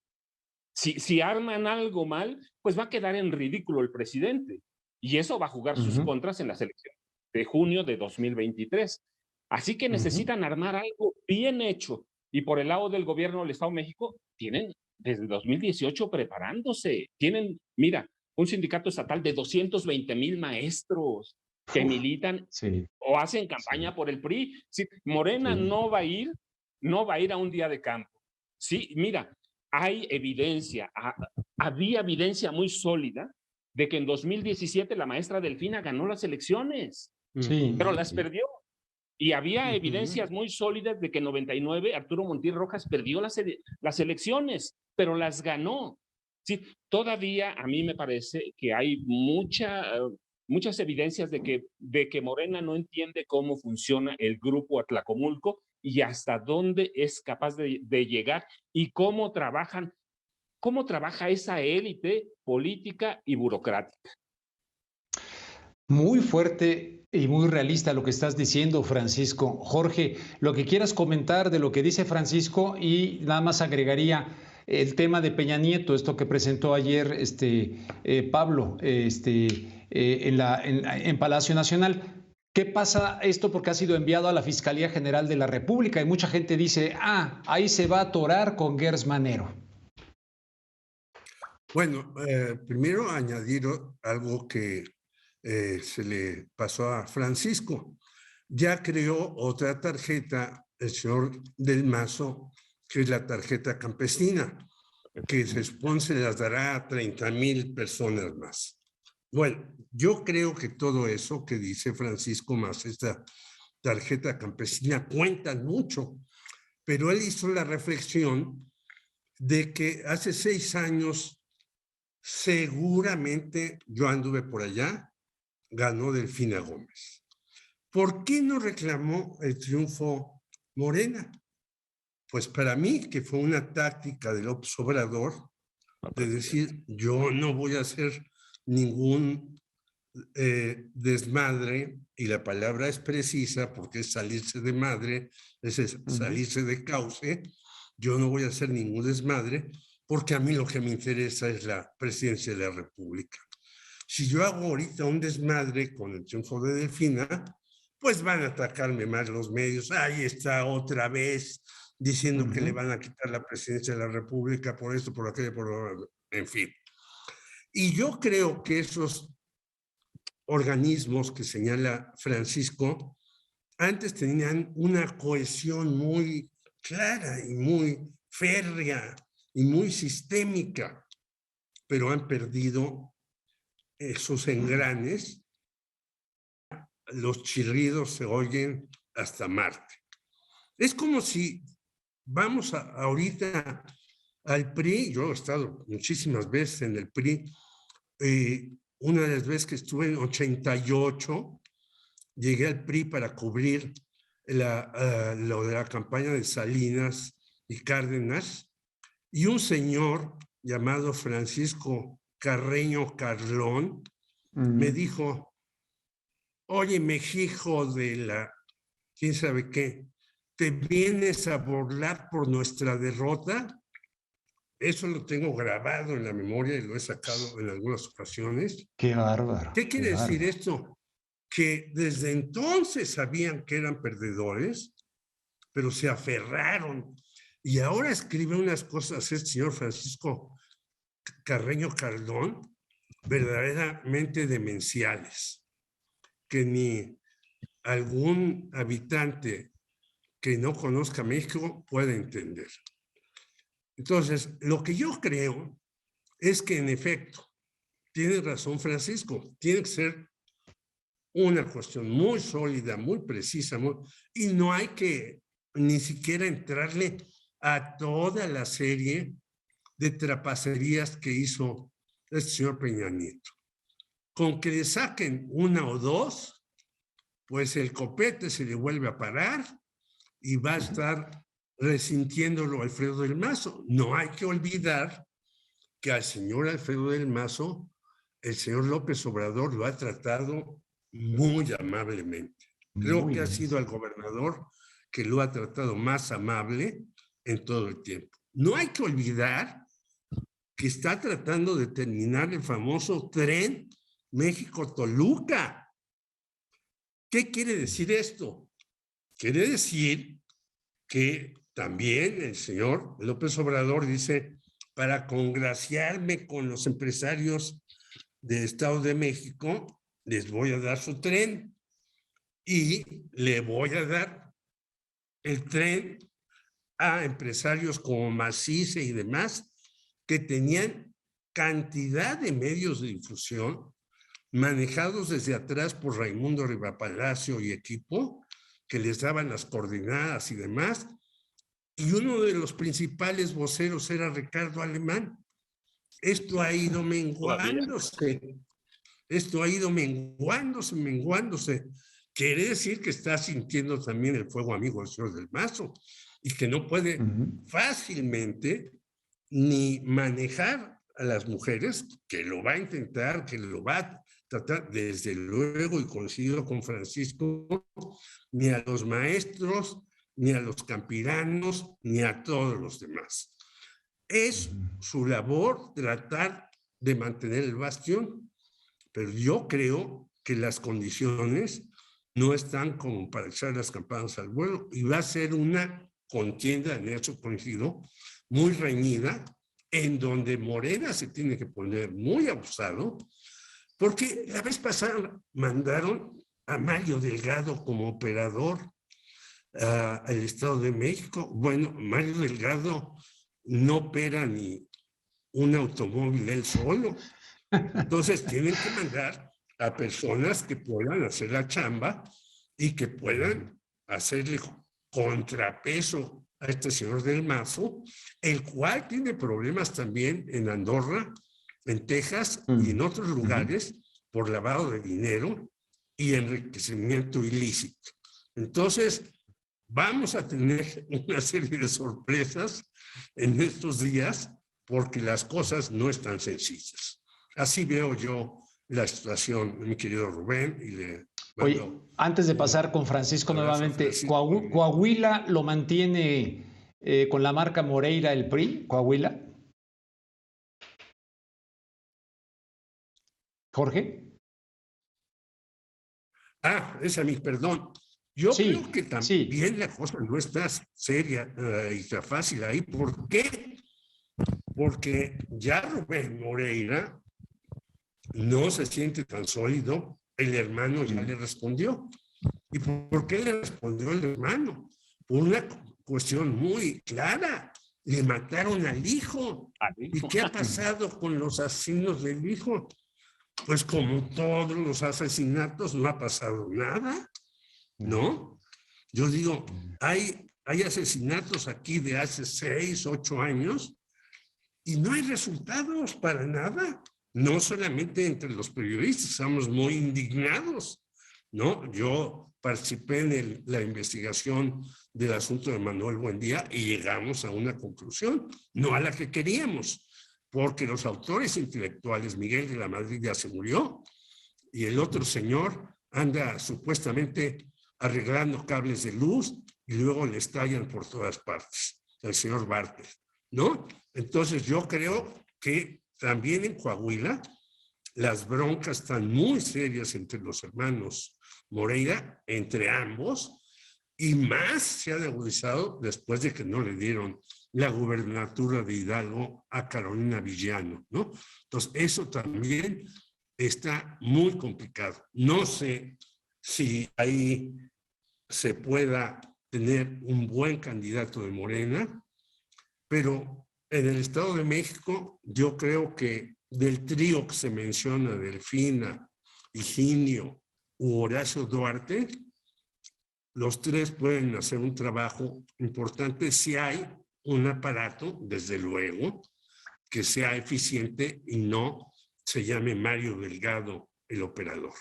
Si arman algo mal, pues va a quedar en ridículo el presidente. Y eso va a jugar sus contras en las elecciones de junio de 2023. Así que necesitan armar algo bien hecho. Y por el lado del gobierno del Estado de México, tienen desde 2018 preparándose. Tienen, mira, un sindicato estatal de 220,000 maestros que militan o hacen campaña por el PRI. Sí, Morena no va a ir a un día de campo. Sí, mira, hay evidencia, había evidencia muy sólida de que en 2017 la maestra Delfina ganó las elecciones, pero las perdió. Y había evidencias muy sólidas de que en 99 Arturo Montiel Rojas perdió las elecciones, pero las ganó. Sí, todavía a mí me parece que hay muchas evidencias de que Morena no entiende cómo funciona el grupo Atlacomulco y hasta dónde es capaz de llegar y cómo trabaja esa élite política y burocrática. Muy fuerte y muy realista lo que estás diciendo, Francisco. Jorge, lo que quieras comentar de lo que dice Francisco, y nada más agregaría el tema de Peña Nieto, esto que presentó ayer Pablo en Palacio Nacional. ¿Qué pasa esto? Porque ha sido enviado a la Fiscalía General de la República y mucha gente dice, ahí se va a atorar con Gers Manero. Bueno, primero añadir algo que se le pasó a Francisco. Ya creó otra tarjeta, el señor Del Mazo, que es la tarjeta campesina, que se supone se las dará a 30,000 personas más. Bueno, yo creo que todo eso que dice Francisco más esta tarjeta campesina cuentan mucho, pero él hizo la reflexión de que hace 6 años seguramente yo anduve por allá, ganó Delfina Gómez. ¿Por qué no reclamó el triunfo Morena? Pues para mí que fue una táctica de López Obrador de decir, yo no voy a hacer ningún desmadre, y la palabra es precisa porque es salirse de madre, es salirse de cauce. Yo no voy a hacer ningún desmadre porque a mí lo que me interesa es la presidencia de la República. Si yo hago ahorita un desmadre con el triunfo de Delfina, pues van a atacarme más los medios. Ahí está otra vez diciendo que le van a quitar la presidencia de la República por esto, por aquello, en fin. Y yo creo que esos organismos que señala Francisco antes tenían una cohesión muy clara y muy férrea y muy sistémica, pero han perdido esos engranes. Los chirridos se oyen hasta Marte. Es como si vamos ahorita al PRI. Yo he estado muchísimas veces en el PRI. Una de las veces que estuve en 88, llegué al PRI para cubrir lo de la campaña de Salinas y Cárdenas, y un señor llamado Francisco Carreño Carlón me dijo, oye, mejijo de la quién sabe qué, ¿te vienes a burlar por nuestra derrota? Eso lo tengo grabado en la memoria y lo he sacado en algunas ocasiones. ¡Qué bárbaro! ¿Qué quiere decir esto? Que desde entonces sabían que eran perdedores, pero se aferraron. Y ahora escribe unas cosas este señor Francisco Carreño Cardón verdaderamente demenciales, que ni algún habitante que no conozca México puede entender. Entonces, lo que yo creo es que en efecto, tiene razón Francisco, tiene que ser una cuestión muy sólida, muy precisa, y no hay que ni siquiera entrarle a toda la serie de trapacerías que hizo el señor Peña Nieto. Con que le saquen una o dos, pues el copete se le vuelve a parar y va a estar resintiéndolo Alfredo del Mazo. No hay que olvidar que al señor Alfredo del Mazo, el señor López Obrador lo ha tratado muy amablemente. Creo que ha sido el gobernador que lo ha tratado más amable en todo el tiempo. No hay que olvidar que está tratando de terminar el famoso tren México-Toluca. ¿Qué quiere decir esto? Quiere decir que también el señor López Obrador dice, para congraciarme con los empresarios del Estado de México, les voy a dar su tren y le voy a dar el tren a empresarios como Macice y demás que tenían cantidad de medios de difusión manejados desde atrás por Raimundo Rivapalacio y equipo, que les daban las coordenadas y demás, y uno de los principales voceros era Ricardo Alemán. esto ha ido menguándose. Esto ha ido menguándose. Quiere decir que está sintiendo también el fuego amigo del señor del Mazo y que no puede fácilmente ni manejar a las mujeres, que lo va a intentar, que lo va a tratar, desde luego, y coincido con Francisco, ni a los maestros, ni a los campiranos, ni a todos los demás. Es su labor tratar de mantener el bastión, pero yo creo que las condiciones no están como para echar las campanas al vuelo y va a ser una contienda, en eso coincido, muy reñida, en donde Morena se tiene que poner muy abusado, porque la vez pasada mandaron a Mario Delgado como operador al Estado de México. Bueno, Mario Delgado no opera ni un automóvil él solo. Entonces tienen que mandar a personas que puedan hacer la chamba y que puedan hacerle contrapeso a este señor del Mazo, el cual tiene problemas también en Andorra, en Texas y en otros lugares por lavado de dinero y enriquecimiento ilícito. Entonces, vamos a tener una serie de sorpresas en estos días porque las cosas no están sencillas. Así veo yo la situación, mi querido Rubén. Oye, antes de pasar con Francisco nuevamente, ¿Coahuila lo mantiene con la marca Moreira el PRI? ¿Coahuila? ¿Jorge? Es a mí, perdón. Yo creo que también la cosa no está seria y está fácil ahí. ¿Por qué? Porque ya Rubén Moreira no se siente tan sólido, el hermano ya le respondió. ¿Y por qué le respondió el hermano? Por una cuestión muy clara. Le mataron al hijo. ¿Y qué ha pasado con los asesinos del hijo? Pues como todos los asesinatos, no ha pasado nada, ¿no? Yo digo, hay asesinatos aquí de hace 6, 8 años y no hay resultados para nada. No solamente entre los periodistas, estamos muy indignados, ¿no? Yo participé en la investigación del asunto de Manuel Buendía y llegamos a una conclusión, no a la que queríamos, porque los autores intelectuales, Miguel de la Madrid ya se murió y el otro señor anda supuestamente arreglando cables de luz y luego le estallan por todas partes, el señor Bartlett, ¿no? Entonces yo creo que también en Coahuila las broncas están muy serias entre los hermanos Moreira, entre ambos, y más se han agudizado después de que no le dieron la gubernatura de Hidalgo a Carolina Villano, ¿no? Entonces, eso también está muy complicado. No sé si ahí se pueda tener un buen candidato de Morena, pero en el Estado de México yo creo que del trío que se menciona, Delfina, Higinio u Horacio Duarte, los tres pueden hacer un trabajo importante si hay un aparato, desde luego, que sea eficiente y no se llame Mario Delgado el operador.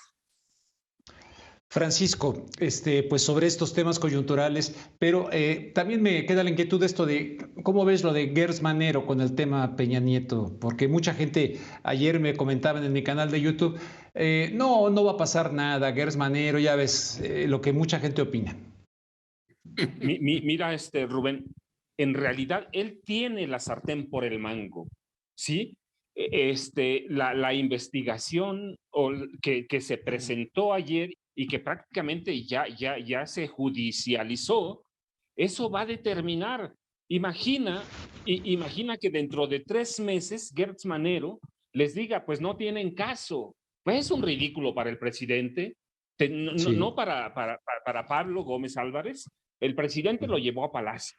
Francisco, pues sobre estos temas coyunturales, pero también me queda la inquietud de esto de, ¿cómo ves lo de Gers Manero con el tema Peña Nieto? Porque mucha gente ayer me comentaban en mi canal de YouTube, no va a pasar nada, Gers Manero, ya ves lo que mucha gente opina. Mira, Rubén, en realidad él tiene la sartén por el mango, ¿sí? La investigación que se presentó ayer y que prácticamente ya se judicializó, eso va a determinar. Imagina que dentro de 3 meses Gers Manero les diga, pues no tienen caso. Pues es un ridículo para el presidente, no para Pablo Gómez Álvarez. El presidente lo llevó a Palacio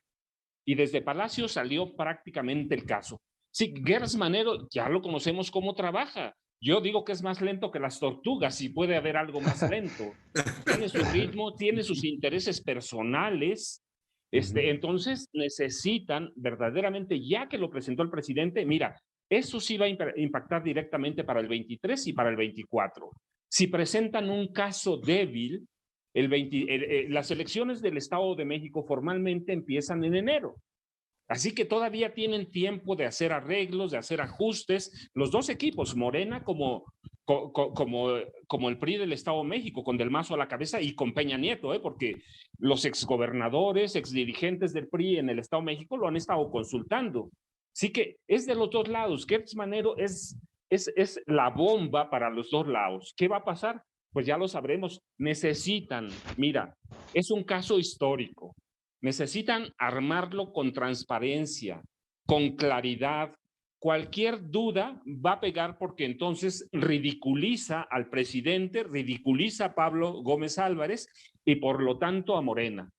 y desde Palacio salió prácticamente el caso. Sí, Gers Manero ya lo conocemos cómo trabaja. Yo digo que es más lento que las tortugas, si puede haber algo más lento. Tiene su ritmo, tiene sus intereses personales. Entonces necesitan verdaderamente, ya que lo presentó el presidente, mira, eso sí va a impactar directamente para el 23 y para el 24. Si presentan un caso débil, las elecciones del Estado de México formalmente empiezan en enero. Así que todavía tienen tiempo de hacer arreglos, de hacer ajustes. Los dos equipos, Morena como el PRI del Estado de México, con Del Mazo a la cabeza y con Peña Nieto, porque los exgobernadores, exdirigentes del PRI en el Estado de México lo han estado consultando. Así que es de los dos lados. Gertz Manero es la bomba para los dos lados. ¿Qué va a pasar? Pues ya lo sabremos. Necesitan, mira, es un caso histórico. Necesitan armarlo con transparencia, con claridad. Cualquier duda va a pegar porque entonces ridiculiza al presidente, ridiculiza a Pablo Gómez Álvarez y por lo tanto a Morena.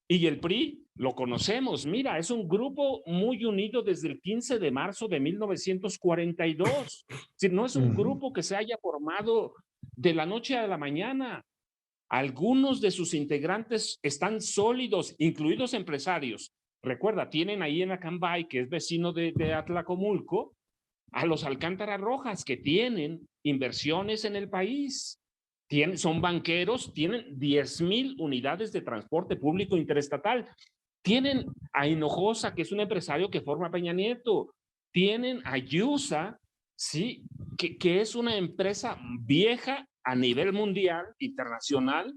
Y el PRI, lo conocemos, mira, es un grupo muy unido desde el 15 de marzo de 1942. Es decir, no es un grupo que se haya formado de la noche a la mañana. Algunos de sus integrantes están sólidos, incluidos empresarios. Recuerda, tienen ahí en Acambay, que es vecino de Atlacomulco, a los Alcántara Rojas, que tienen inversiones en el país. Son banqueros, tienen 10,000 unidades de transporte público interestatal. Tienen a Hinojosa, que es un empresario que forma Peña Nieto. Tienen a Yusa, ¿sí? que es una empresa vieja a nivel mundial, internacional.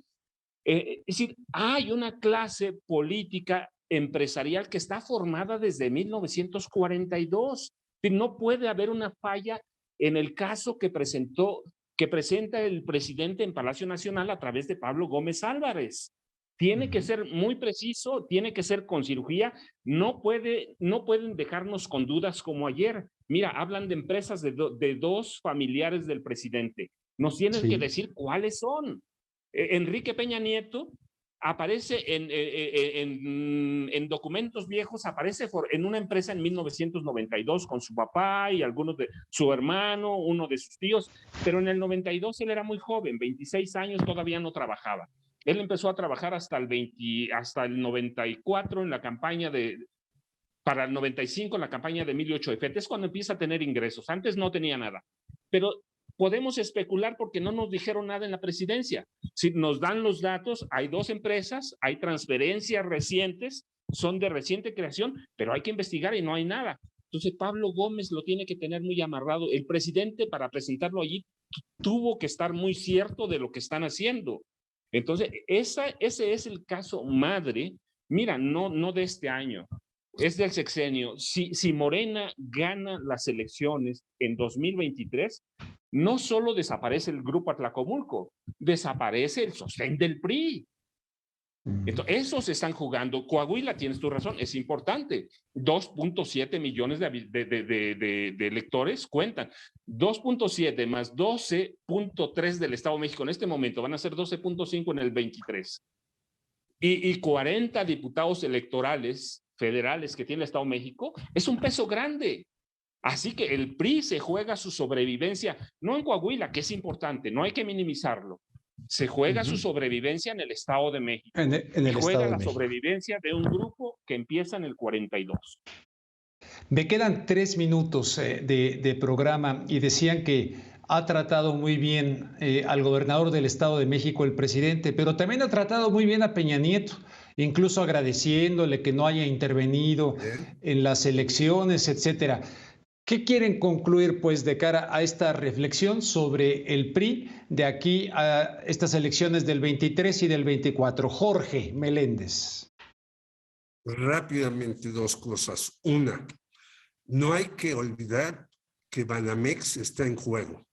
Es decir, hay una clase política empresarial que está formada desde 1942. No puede haber una falla en el caso que presenta el presidente en Palacio Nacional a través de Pablo Gómez Álvarez. Tiene que ser muy preciso, tiene que ser con cirugía. No pueden dejarnos con dudas como ayer. Mira, hablan de empresas de dos familiares del presidente. Nos tienen que decir cuáles son. Enrique Peña Nieto aparece en documentos viejos, aparece en una empresa en 1992 con su papá y algunos de su hermano, uno de sus tíos, pero en el 92 él era muy joven, 26 años, todavía no trabajaba. Él empezó a trabajar hasta el 94 en la campaña para el 95 en la campaña de Emilio Ochoefete. Es cuando empieza a tener ingresos. Antes no tenía nada. Pero podemos especular porque no nos dijeron nada en la presidencia. Si nos dan los datos, hay dos empresas, hay transferencias recientes, son de reciente creación, pero hay que investigar y no hay nada. Entonces Pablo Gómez lo tiene que tener muy amarrado. El presidente, para presentarlo allí, tuvo que estar muy cierto de lo que están haciendo. Entonces, ese es el caso madre, mira, no de este año, es del sexenio. Si Morena gana las elecciones en 2023, no solo desaparece el grupo Atlacomulco, desaparece el sostén del PRI. Entonces, esos están jugando. Coahuila, tienes tu razón, es importante. 2.7 millones de electores cuentan. 2.7 más 12.3 del Estado de México en este momento, van a ser 12.5 en el 23. Y 40 diputados electorales federales que tiene el Estado de México, es un peso grande. Así que el PRI se juega su sobrevivencia, no en Coahuila, que es importante, no hay que minimizarlo. Se juega su sobrevivencia en el Estado de México. Se juega la sobrevivencia de un grupo que empieza en el 42. Me quedan 3 minutos de programa y decían que ha tratado muy bien al gobernador del Estado de México, el presidente, pero también ha tratado muy bien a Peña Nieto, incluso agradeciéndole que no haya intervenido en las elecciones, etcétera. ¿Qué quieren concluir, pues, de cara a esta reflexión sobre el PRI de aquí a estas elecciones del 23 y del 24? Jorge Meléndez. Rápidamente, dos cosas. Una, no hay que olvidar que Banamex está en juego.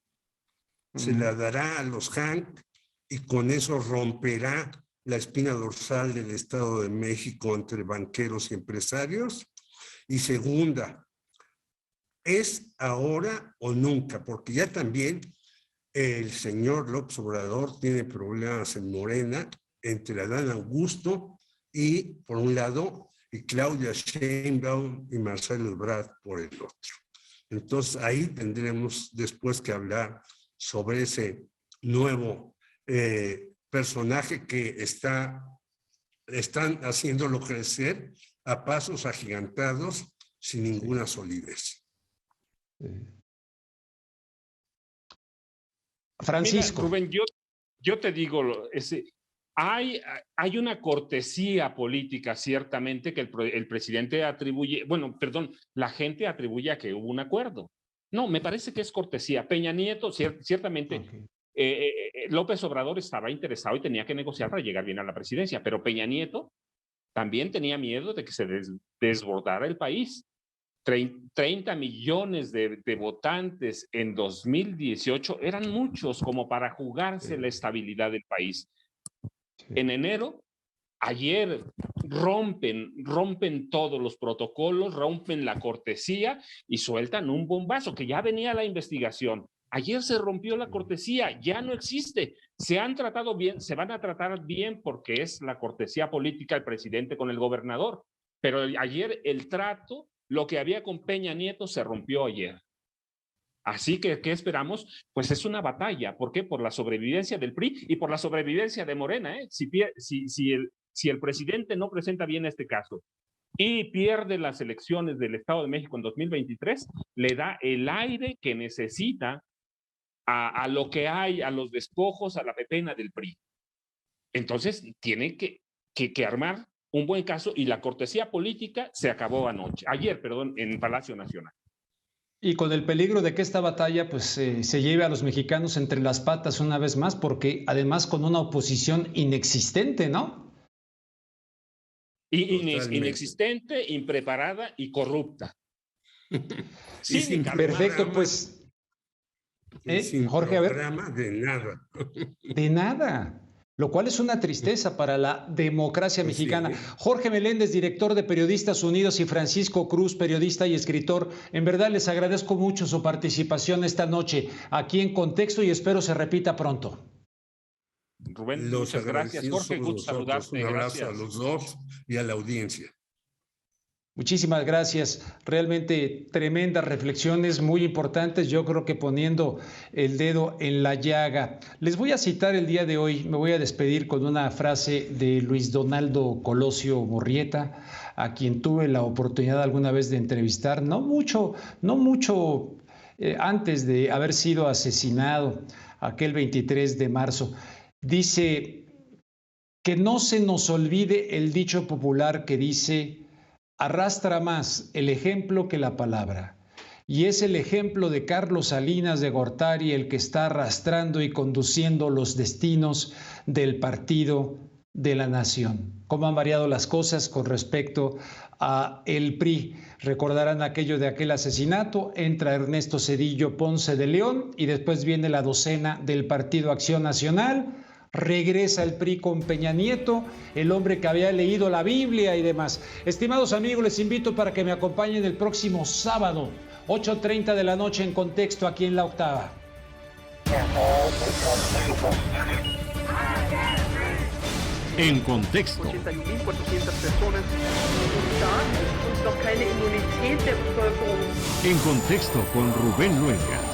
Se la dará a los Hank y con eso romperá la espina dorsal del Estado de México entre banqueros y empresarios. Y segunda, es ahora o nunca, porque ya también el señor López Obrador tiene problemas en Morena entre Adán Augusto y, por un lado, y Claudia Sheinbaum y Marcelo Ebrard por el otro. Entonces ahí tendremos después que hablar sobre ese nuevo personaje que están haciéndolo crecer a pasos agigantados sin ninguna solidez. Francisco. Mira, Rubén, yo te digo, hay una cortesía política, ciertamente, que el presidente atribuye, la gente atribuye a que hubo un acuerdo. No, me parece que es cortesía. Peña Nieto, ciertamente, López Obrador estaba interesado y tenía que negociar para llegar bien a la presidencia, pero Peña Nieto también tenía miedo de que se desbordara el país. 30 millones de votantes en 2018 eran muchos como para jugarse la estabilidad del país. En enero, ayer rompen todos los protocolos, rompen la cortesía y sueltan un bombazo que ya venía la investigación. Ayer se rompió la cortesía, ya no existe. Se han tratado bien, se van a tratar bien porque es la cortesía política del presidente con el gobernador. Pero ayer el trato, lo que había con Peña Nieto se rompió ayer. Así que, ¿qué esperamos? Pues es una batalla. ¿Por qué? Por la sobrevivencia del PRI y por la sobrevivencia de Morena. Si el presidente no presenta bien este caso y pierde las elecciones del Estado de México en 2023, le da el aire que necesita a lo que hay, a los despojos, a la pepena del PRI. Entonces, tiene que armar un buen caso y la cortesía política se acabó ayer, en Palacio Nacional. Y con el peligro de que esta batalla pues se lleve a los mexicanos entre las patas una vez más, porque además con una oposición inexistente, ¿no? Inexistente, impreparada y corrupta. Sí, perfecto, pues. Jorge, a ver. De nada. De nada. Lo cual es una tristeza para la democracia mexicana. Sí. Jorge Meléndez, director de Periodistas Unidos, y Francisco Cruz, periodista y escritor. En verdad les agradezco mucho su participación esta noche aquí en Contexto y espero se repita pronto. Rubén, muchas gracias. Jorge, gusto saludarte. Un abrazo a los dos y a la audiencia. Muchísimas gracias. Realmente tremendas reflexiones muy importantes, yo creo que poniendo el dedo en la llaga. Les voy a citar el día de hoy, me voy a despedir con una frase de Luis Donaldo Colosio Murrieta, a quien tuve la oportunidad alguna vez de entrevistar, no mucho antes de haber sido asesinado aquel 23 de marzo. Dice que no se nos olvide el dicho popular que dice: arrastra más el ejemplo que la palabra. Y es el ejemplo de Carlos Salinas de Gortari el que está arrastrando y conduciendo los destinos del partido de la nación. Cómo han variado las cosas con respecto a el PRI. Recordarán aquello de aquel asesinato, entra Ernesto Zedillo Ponce de León y después viene la docena del Partido Acción Nacional. Regresa el PRI con Peña Nieto, el hombre que había leído la Biblia y demás. Estimados amigos, les invito para que me acompañen el próximo sábado, 8:30 de la noche en Contexto, aquí en La Octava. En Contexto. 81.400 personas und noch keine Immunität der Bevölkerung. En Contexto con Rubén Luenga.